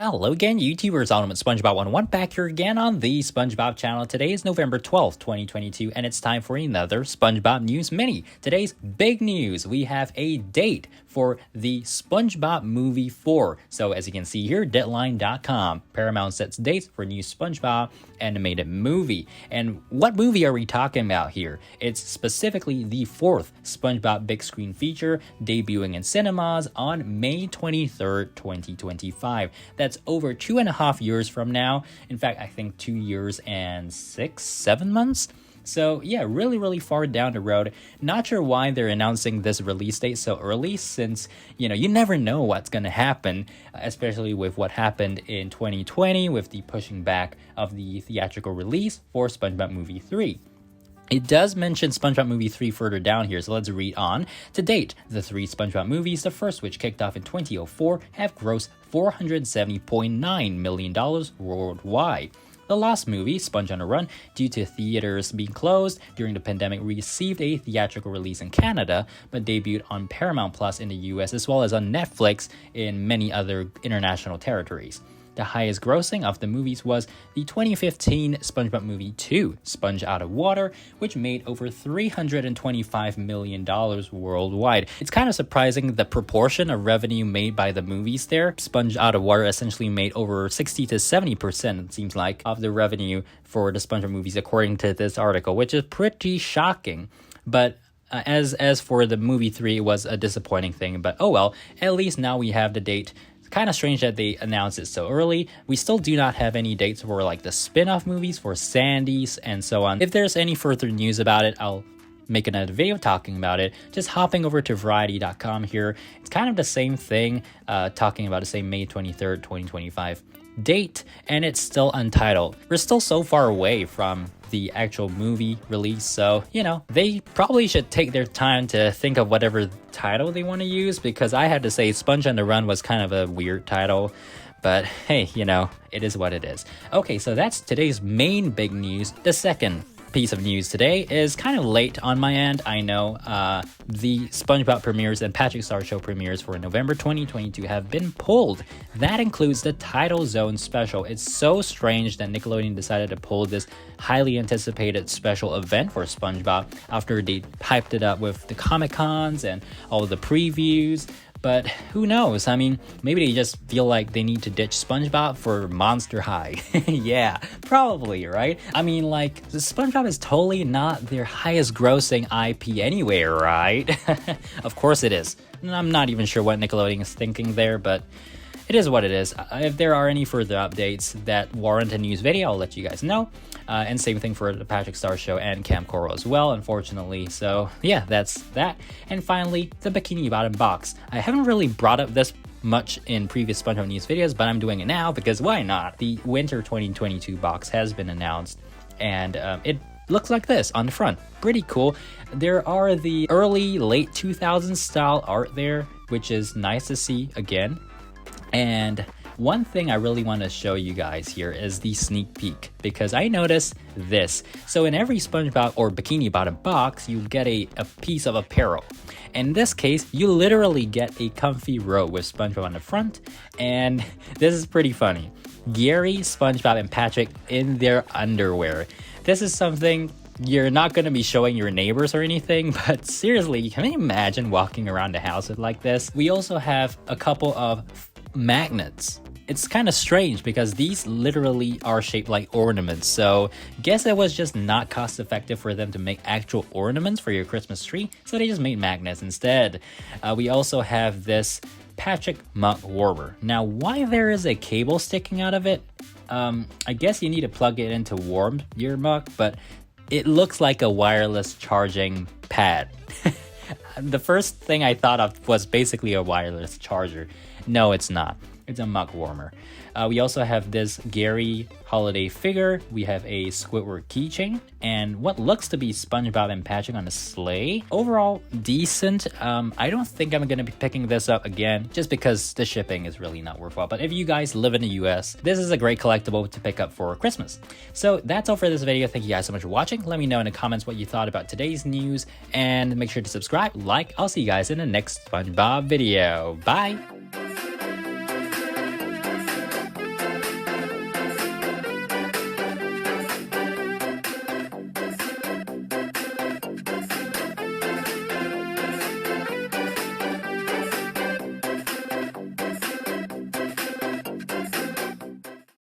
Hello again, YouTubers. Ultimate SpongeBob 101 back here again on the SpongeBob channel. Today is November 12th, 2022, and it's time for another SpongeBob News Mini. Today's big news, we have a date for the SpongeBob Movie 4. So as you can see here, Deadline.com, Paramount sets dates for new SpongeBob animated movie. And what movie are we talking about here? It's specifically the fourth SpongeBob big screen feature debuting in cinemas on May 23rd, 2025. That's over 2.5 years from now. In fact, I think 2 years and 6-7 months. So yeah, really far down the road. Not sure why they're announcing this release date so early, since you never know what's gonna happen, especially with what happened in 2020 with the pushing back of the theatrical release for SpongeBob Movie 3. It does mention SpongeBob Movie 3 further down here, so let's read on. To date, the three SpongeBob movies, the first which kicked off in 2004, have grossed $470.9 million worldwide. The last movie, Sponge on a Run, due to theaters being closed during the pandemic, received a theatrical release in Canada, but debuted on Paramount Plus in the US as well as on Netflix in many other international territories. The highest grossing of the movies was the 2015 SpongeBob Movie 2, Sponge Out of Water, which made over $325 million worldwide. It's kind of surprising the proportion of revenue made by the movies there. Sponge Out of Water essentially made over 60 to 70%, it seems like, of the revenue for the SpongeBob movies according to this article, which is pretty shocking. But as for the movie 3, it was a disappointing thing, but oh well, at least now we have the date. Kind of strange that they announced it so early. We still do not have any dates for like the spin-off movies for Sandy's and so on. If there's any further news about it, I'll make another video talking about it. Just hopping over to variety.com here. It's kind of the same thing, talking about the same May 23rd, 2025 date, and it's still untitled. We're still so far away from the actual movie release, so they probably should take their time to think of whatever title they want to use, because I had to say Sponge on the Run was kind of a weird title, but hey, it is what it is. Okay, so that's today's main big news. The second piece of news today is kind of late on my end, I know. The SpongeBob premieres and Patrick Star Show premieres for November 2022 have been pulled. That includes the Tidal Zone special. It's so strange that Nickelodeon decided to pull this highly anticipated special event for SpongeBob after they hyped it up with the Comic-Cons and all the previews. But who knows? I mean, maybe they just feel like they need to ditch SpongeBob for Monster High. Yeah, probably, right? I mean, like, SpongeBob is totally not their highest grossing IP anyway, right? Of course it is. I'm not even sure what Nickelodeon is thinking there, but it is what it is. If there are any further updates that warrant a news video, I'll let you guys know. And same thing for the Patrick Star Show and Camp Coral as well, unfortunately. So yeah, that's that. And finally, the Bikini Bottom box. I haven't really brought up this much in previous SpongeBob news videos, but I'm doing it now because why not? The Winter 2022 box has been announced, and it looks like this on the front. Pretty cool. There are the early, late 2000s style art there, which is nice to see again. And one thing I really want to show you guys here is the sneak peek, because I noticed this. So in every SpongeBob or Bikini Bottom box, you get a piece of apparel. In this case, you literally get a comfy robe with SpongeBob on the front, and this is pretty funny. Gary, SpongeBob, and Patrick in their underwear. This is something you're not going to be showing your neighbors or anything, but seriously, can you imagine walking around the house with like this? We also have a couple of magnets. It's kind of strange because these literally are shaped like ornaments, so guess it was just not cost effective for them to make actual ornaments for your Christmas tree, so they just made magnets instead. We also have this Patrick mug warmer. Now, why there is a cable sticking out of it? I guess you need to plug it in to warm your mug, but it looks like a wireless charging pad. The first thing I thought of was basically a wireless charger. No, it's not. It's a mug warmer. We also have this Gary holiday figure. We have a Squidward keychain and what looks to be SpongeBob and Patrick on a sleigh. Overall, decent. I don't think I'm going to be picking this up again just because the shipping is really not worthwhile. But if you guys live in the US, this is a great collectible to pick up for Christmas. So that's all for this video. Thank you guys so much for watching. Let me know in the comments what you thought about today's news and make sure to subscribe, like. I'll see you guys in the next SpongeBob video. Bye!